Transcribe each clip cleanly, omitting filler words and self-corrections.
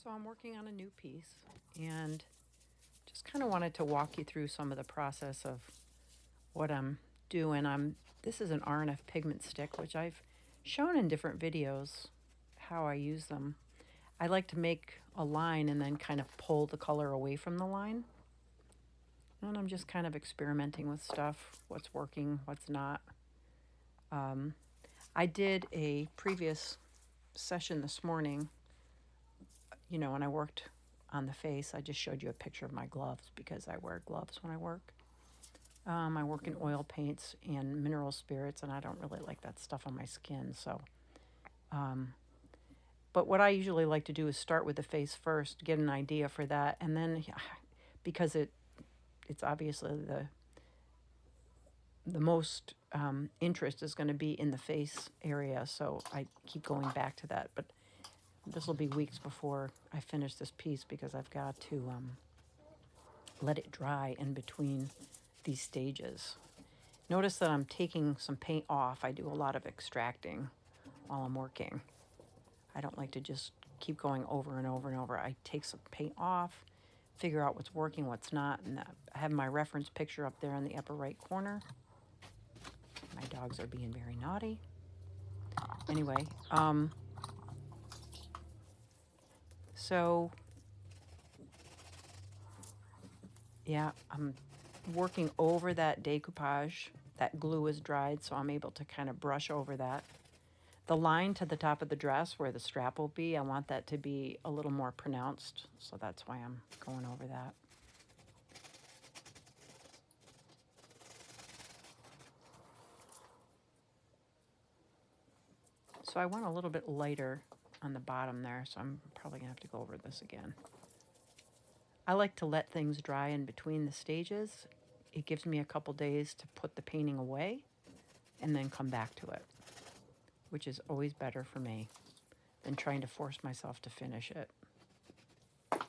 So I'm working on a new piece and just kind of wanted to walk you through some of the process of what I'm doing. This is an R&F pigment stick, which I've shown in different videos how I use them. I like to make a line and then kind of pull the color away from the line. And I'm just kind of experimenting with stuff, what's working, what's not. I did a previous session this morning, when I worked on the face. I just showed you a picture of my gloves because I wear gloves when I work. I work in oil paints and mineral spirits, and I don't really like that stuff on my skin. But what I usually like to do is start with the face first, get an idea for that, and then because it's obviously the most interest is going to be in the face area, so I keep going back to that. But this will be weeks before I finish this piece because I've got to let it dry in between these stages. Notice that I'm taking some paint off. I do a lot of extracting while I'm working. I don't like to just keep going over and over and over. I take some paint off, figure out what's working, what's not, and I have my reference picture up there in the upper right corner. My dogs are being very naughty. Anyway, so yeah, I'm working over that decoupage. That glue is dried, so I'm able to kind of brush over that. The line to the top of the dress where the strap will be, I want that to be a little more pronounced, so that's why I'm going over that. So I went a little bit lighter on the bottom there, so I'm probably going to have to go over this again. I like to let things dry in between the stages. It gives me a couple days to put the painting away and then come back to it, which is always better for me than trying to force myself to finish it. It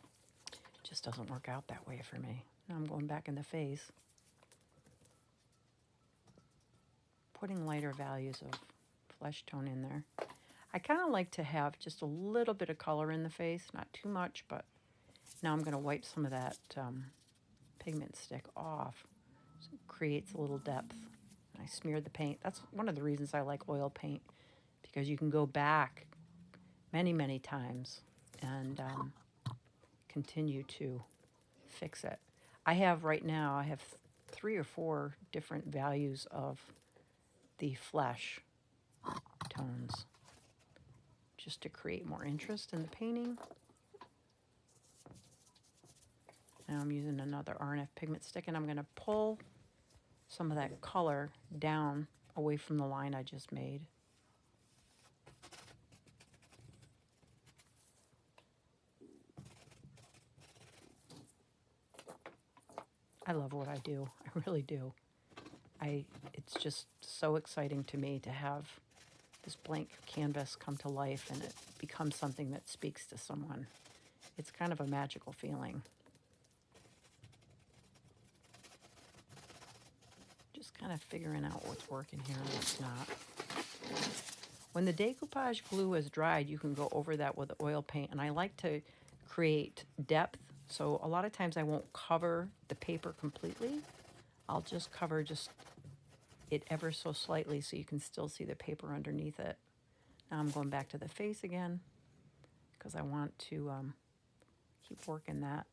just doesn't work out that way for me. Now I'm going back in the face, putting lighter values of flesh tone in there. I kind of like to have just a little bit of color in the face, not too much, but now I'm going to wipe some of that pigment stick off so it creates a little depth. I smeared the paint. That's one of the reasons I like oil paint, because you can go back many, many times and continue to fix it. I have 3 or 4 different values of the flesh tones just to create more interest in the painting. Now I'm using another R&F pigment stick, and I'm going to pull some of that color down away from the line I just made. I love what I do. I really do. It's just so exciting to me to have this blank canvas come to life and it becomes something that speaks to someone. It's kind of a magical feeling. Just kind of figuring out what's working here and what's not. When the decoupage glue is dried, you can go over that with the oil paint, and I like to create depth. So a lot of times I won't cover the paper completely. I'll just cover it ever so slightly so you can still see the paper underneath it. Now I'm going back to the face again because I want to keep working that.